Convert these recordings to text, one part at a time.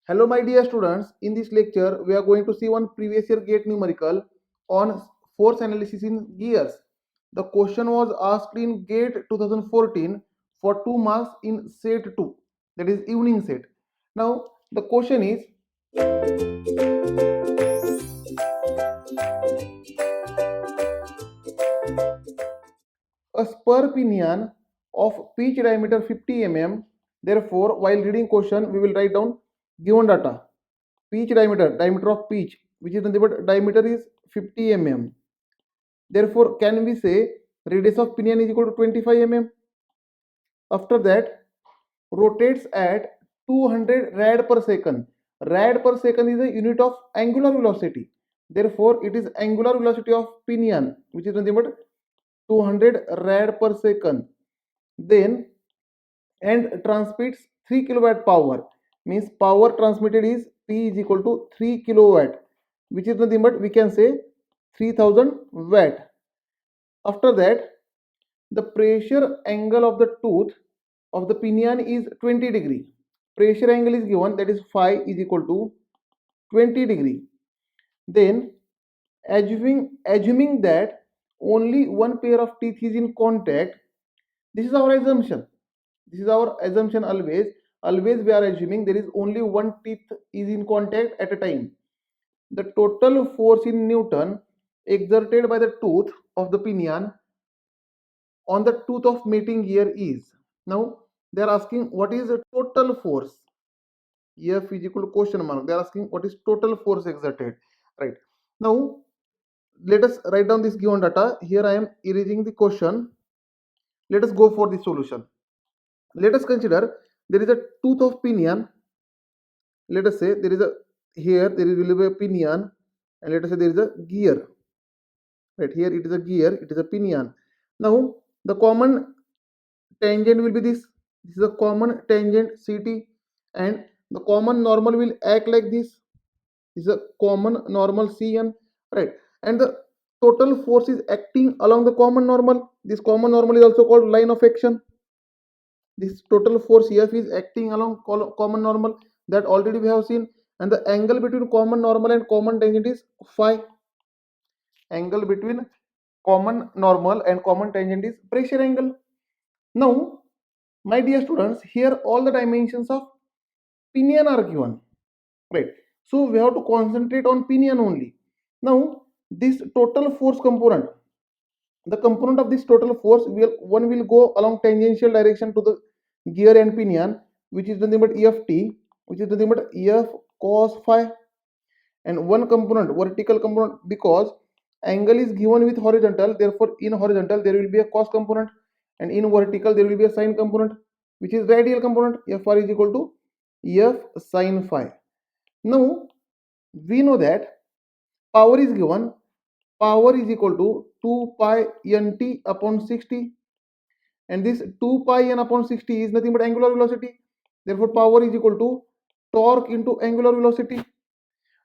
Hello my dear students, in this lecture we are going to see one previous year GATE numerical on force analysis in gears. The question was asked in GATE 2014 for 2 marks in set 2, that is evening set. Now the question is, a spur pinion of pitch diameter 50 mm. Therefore, while reading question, we will write down given data. Pitch diameter of pitch, which is nothing but diameter is 50 mm. Therefore, can we say radius of pinion is equal to 25 mm? After that, rotates at 200 rad per second. Rad per second is a unit of angular velocity. Therefore, it is angular velocity of pinion, which is nothing but 200 rad per second. Then, and transmits 3 kilowatt power. Means power transmitted is P is equal to 3 kilowatt, which is nothing but we can say 3000 watt. After that, the pressure angle of the tooth of the pinion is 20 degree. Pressure angle is given, that is phi is equal to 20 degree. Then assuming that only one pair of teeth is in contact, this is our assumption. This is our assumption always. Always we are assuming there is only one teeth is in contact at a time. The total force in Newton exerted by the tooth of the pinion on the tooth of mating gear is. Now they are asking what is the total force. F is equal to question mark. They are asking what is total force exerted. Right. Now let us write down this given data. Here I am erasing the question. Let us go for the solution. Let us consider there is a tooth of pinion. Let us say there is a here there will be a pinion, and let us say there is a gear. Right here it is a gear, it is a pinion. Now the common tangent will be this. This is a common tangent CT, and the common normal will act like this. This is a common normal CN, right? And the total force is acting along the common normal. This common normal is also called line of action. This total force F is acting along common normal, that already we have seen, and the angle between common normal and common tangent is phi. Angle between common normal and common tangent is pressure angle. Now, my dear students, here all the dimensions of pinion are given, right? So we have to concentrate on pinion only. Now, this total force component, the component of this total force one will go along tangential direction to the gear and pinion, which is nothing but EFT, which is nothing but EF cos phi, and one component vertical component, because angle is given with horizontal, therefore in horizontal there will be a cos component, and in vertical there will be a sine component, which is radial component. Fr is equal to F sine phi. Now we know that power is given, power is equal to 2 pi nt upon 60, and this 2 pi n upon 60 is nothing but angular velocity. Therefore power is equal to torque into angular velocity.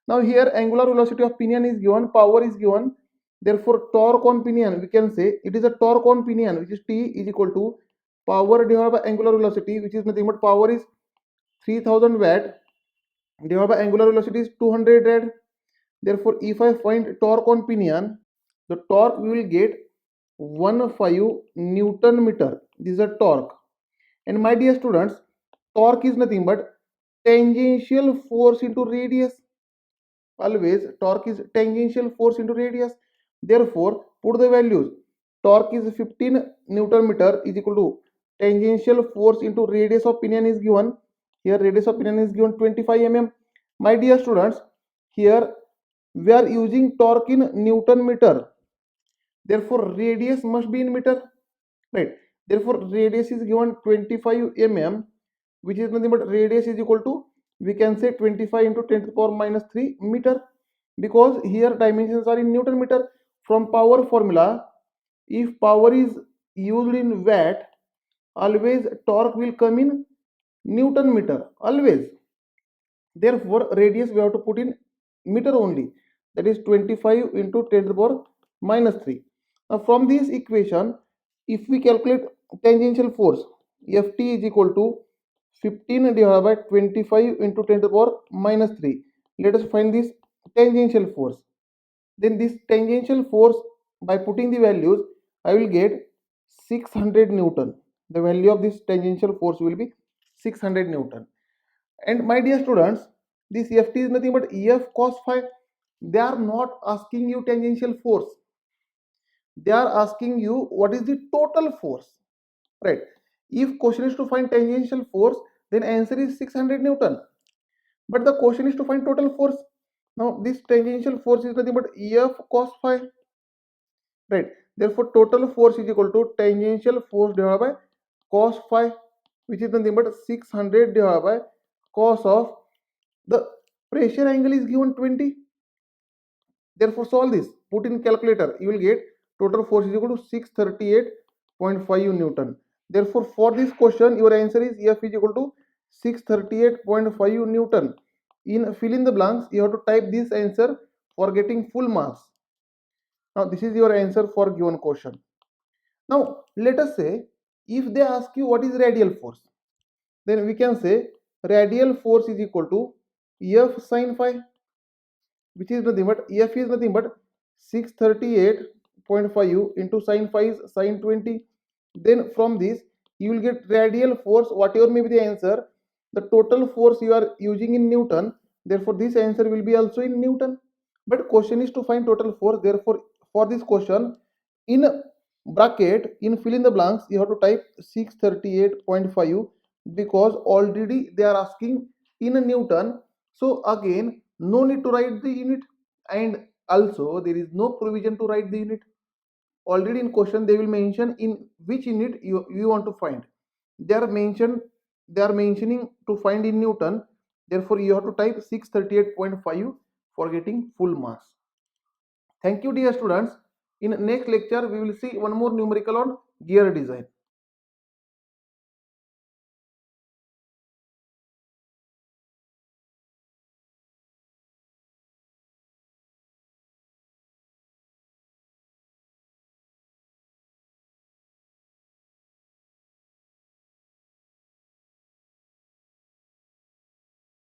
Now here angular velocity of pinion is given, power is given, therefore torque on pinion, we can say it is a torque on pinion, which is T is equal to power divided by angular velocity, which is nothing but power is 3000 watt divided by angular velocity is 200 rad. Therefore if I find torque on pinion, the torque we will get 15 Newton meter. This is a torque. And my dear students, torque is nothing but tangential force into radius. Always torque is tangential force into radius. Therefore put the values. Torque is 15 Newton meter is equal to tangential force into radius of pinion is given. Here radius of pinion is given 25 mm. My dear students, here we are using torque in Newton meter. Therefore radius must be in meter, right? Therefore radius is given 25 mm, which is nothing but radius is equal to, we can say 25 into 10 to the power minus 3 meter, because here dimensions are in Newton meter. From power formula, if power is used in watt, always torque will come in Newton meter, always. Therefore radius we have to put in meter only, that is 25 into 10 to the power minus 3. Now from this equation, if we calculate tangential force, Ft is equal to 15 divided by 25 into 10 to the power minus 3. Let us find this tangential force. Then this tangential force, by putting the values, I will get 600 Newton. The value of this tangential force will be 600 Newton. And my dear students, this Ft is nothing but Ef cos phi. They are not asking you tangential force. They are asking you what is the total force, right? If question is to find tangential force, then answer is 600 Newton. But the question is to find total force. Now this tangential force is nothing but Ef cos phi, right? Therefore total force is equal to tangential force divided by cos phi, which is nothing but 600 divided by cos of the pressure angle is given 20. Therefore solve this, put in calculator, you will get total force is equal to 638.5 Newton. Therefore for this question your answer is F is equal to 638.5 Newton. In fill in the blanks you have to type this answer for getting full marks. Now this is your answer for given question. Now let us say if they ask you what is radial force, then we can say radial force is equal to F sin phi, which is nothing but F is nothing but 638.5 into sin phi is sin 20. Then from this you will get radial force, whatever may be the answer, the total force you are using in Newton, therefore this answer will be also in Newton. But question is to find total force, therefore for this question in bracket, in fill in the blanks you have to type 638.5 because already they are asking in a Newton. So again no need to write the unit, and also there is no provision to write the unit. Already in question they will mention in which unit you want to find. They are mentioning to find in Newton, therefore you have to type 638.5 for getting full marks. Thank you dear students. In next lecture we will see one more numerical on gear design.